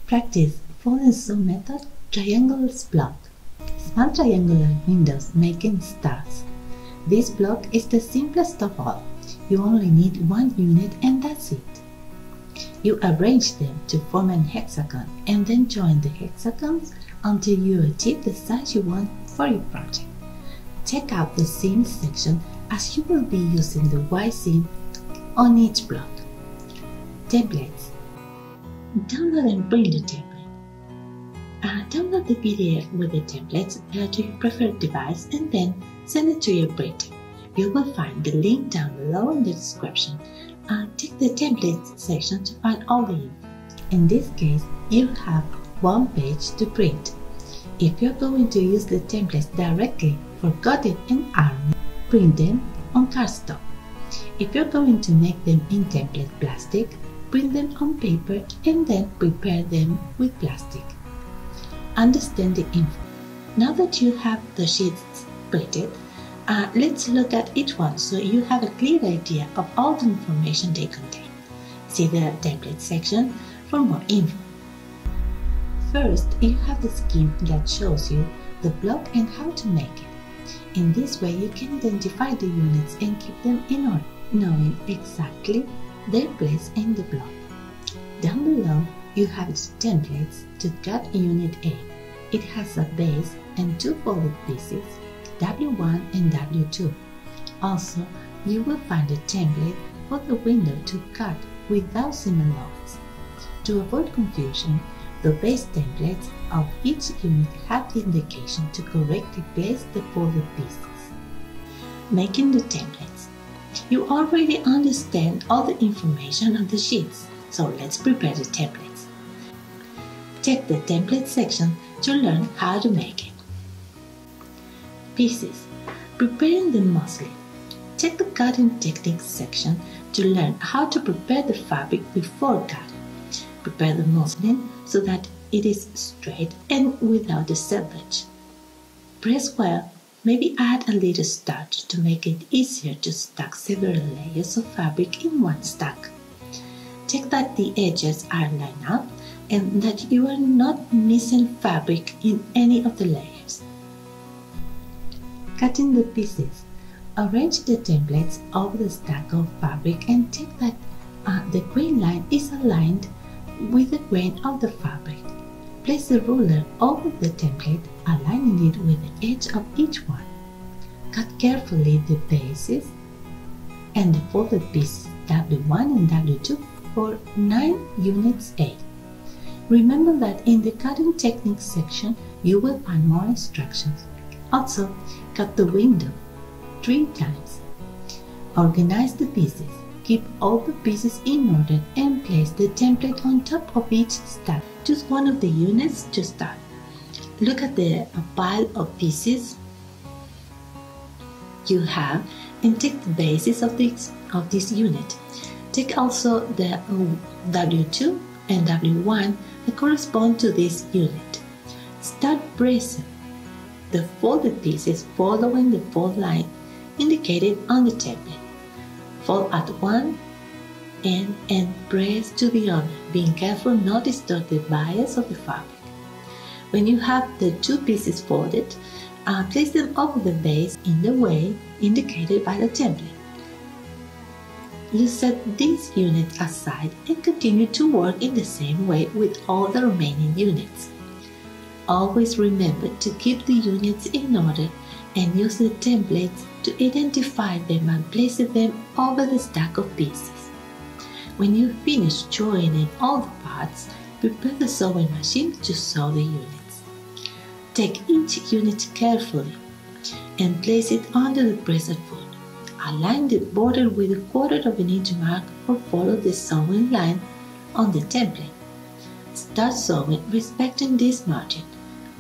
Practice folding saw method triangles block. Small triangular windows making stars. This block is the simplest of all. You only need one unit and that's it. You arrange them to form an hexagon and then join the hexagons until you achieve the size you want for your project. Check out the seam section as you will be using the Y seam on each block. Templates. Download and print the template. Download the PDF with the templates to your preferred device and then send it to your printer. You will find the link down below in the description. Check the templates section to find all the info. In this case, you have one page to print. If you're going to use the templates directly for cutting and ironing, print them on cardstock. If you're going to make them in template plastic, print them on paper and then prepare them with plastic. Understand the info. Now that you have the sheets printed, let's look at each one so you have a clear idea of all the information they contain. See the template section for more info. First, you have the scheme that shows you the block and how to make it. In this way, you can identify the units and keep them in order, knowing exactly their place in the block. Down below, you have the templates to cut Unit A. It has a base and two folded pieces, W1 and W2. Also, you will find a template for the window to cut without seam allowance. To avoid confusion, the base templates of each unit have the indication to correctly place the folded pieces. Making the templates. You already understand all the information on the sheets, so let's prepare the templates. Check the template section to learn how to make it. Pieces. Preparing the muslin. Check the cutting techniques section to learn how to prepare the fabric before cutting. Prepare the muslin so that it is straight and without the selvedge. Press well, maybe add a little starch to make it easier to stack several layers of fabric in one stack. Check that the edges are lined up and that you are not missing fabric in any of the layers. Cutting the pieces. Arrange the templates over the stack of fabric and check that the grain line is aligned with the grain of the fabric. Place the ruler over the template, aligning it with the edge of each one. Cut carefully the bases and the folded pieces W1 and W2 for 9 units A. Remember that in the cutting techniques section you will find more instructions. Also, cut the window 3 times. Organize the pieces. Keep all the pieces in order and place the template on top of each stack. Choose one of the units to start. Look at the pile of pieces you have and take the basis of this unit. Take also the W2 and W1 that correspond to this unit. Start pressing the folded pieces following the fold line indicated on the template. Fold at one end and press to the other, being careful not to distort the bias of the fabric. When you have the 2 pieces folded, place them over the base in the way indicated by the template. You set these units aside and continue to work in the same way with all the remaining units. Always remember to keep the units in order and use the templates to identify them and place them over the stack of pieces. When you finish joining all the parts, prepare the sewing machine to sew the units. Take each unit carefully and place it under the presser foot. Align the border with a 1/4 inch mark or follow the sewing line on the template. Start sewing respecting this margin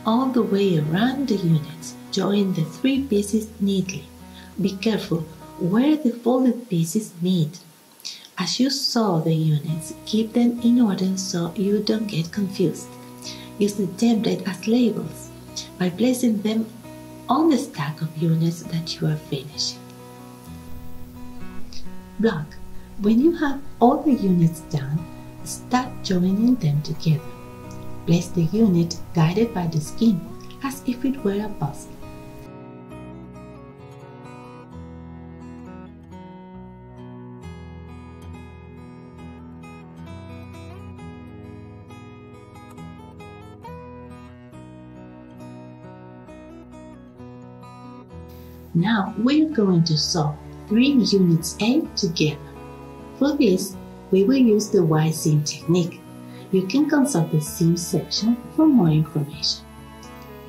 all the way around the units. Join the 3 pieces neatly. Be careful where the folded pieces meet. As you sew the units, keep them in order so you don't get confused. Use the template as labels by placing them on the stack of units that you are finishing. Block. When you have all the units done, start joining them together. Place the unit guided by the skin as if it were a puzzle. Now we're going to sew 3 units A together. For this, we will use the Y-seam technique. You can consult the seam section for more information.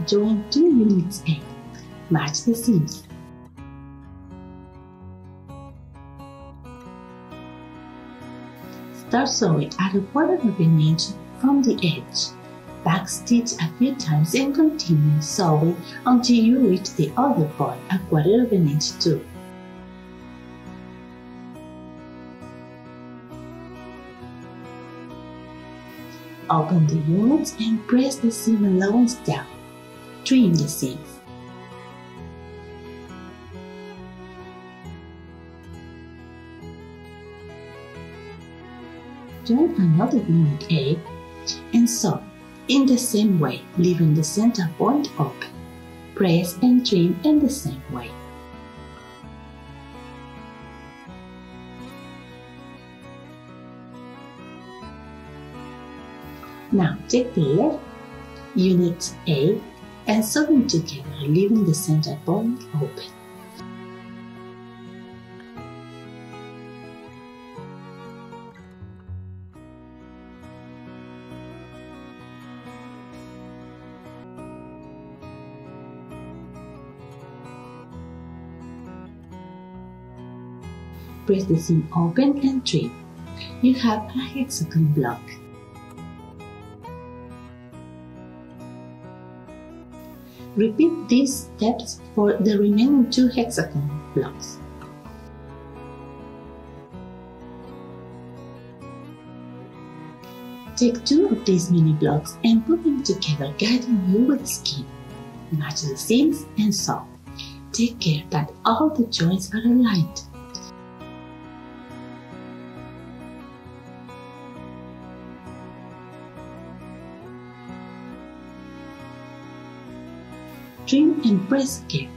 Join 2 units A. Match the seams. Start sewing at a 1/4 inch from the edge. Backstitch a few times and continue sewing until you reach the other part a 1/4 inch too. Open the units and press the seam allowance down. Trim the seams. Join another unit A and sew in the same way, leaving the center point open. Press and trim in the same way. Now take the left unit A and sew them together, leaving the center point open. Press the seam open and trim. You have a hexagon block. Repeat these steps for the remaining 2 hexagon blocks. Take 2 of these mini blocks and put them together, guiding you with the skin. Match the seams and sew. Take care that all the joints are aligned. Trim and press again.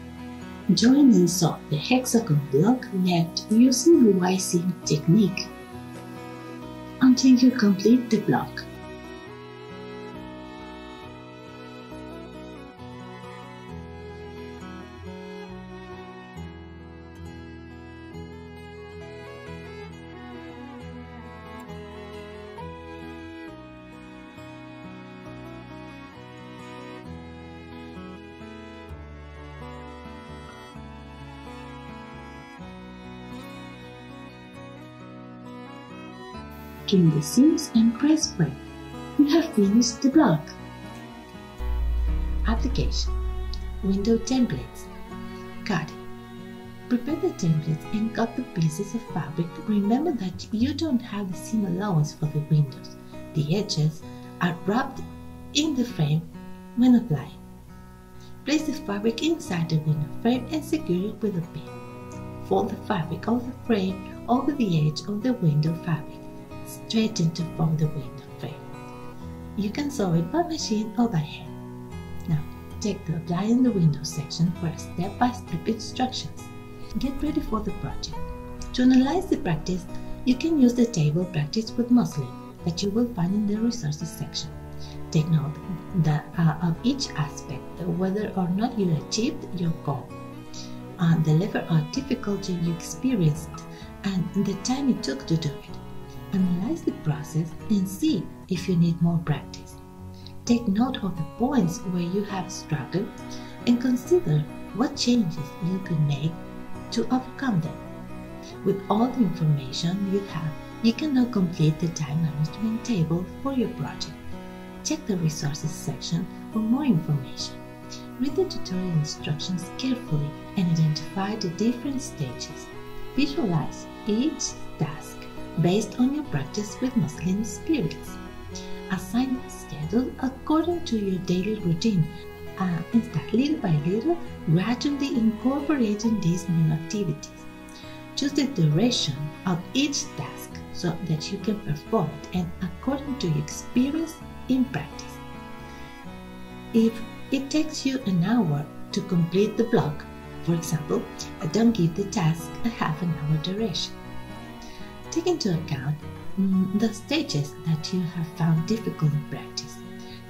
Join and sew the hexagon block left using the Y-seam technique until you complete the block. Trim the seams and press well. You have finished the block. Application: Window templates. Cutting. Prepare the templates and cut the pieces of fabric. Remember that you don't have the seam allowance for the windows. The edges are wrapped in the frame when applying. Place the fabric inside the window frame and secure it with a pin. Fold the fabric of the frame over the edge of the window fabric. Straighten to form the window frame. You can sew it by machine or by hand. Now, take the apply in the window section for step-by-step instructions. Get ready for the project. To analyze the practice, you can use the table Practice with Muslin that you will find in the resources section. Take note of each aspect, whether or not you achieved your goal, the level of difficulty you experienced, and the time it took to do it. Analyze the process and see if you need more practice. Take note of the points where you have struggled and consider what changes you could make to overcome them. With all the information you have, you can now complete the time management table for your project. Check the resources section for more information. Read the tutorial instructions carefully and identify the different stages. Visualize each task based on your practice with muslin experience. Assign a schedule according to your daily routine and start little by little, gradually incorporating these new activities. Choose the duration of each task so that you can perform it and according to your experience in practice. If it takes you an hour to complete the block, for example, don't give the task a half an hour duration. Take into account the stages that you have found difficult in practice.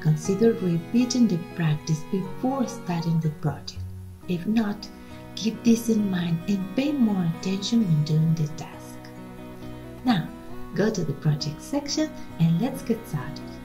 Consider repeating the practice before starting the project. If not, keep this in mind and pay more attention when doing the task. Now, go to the project section and let's get started.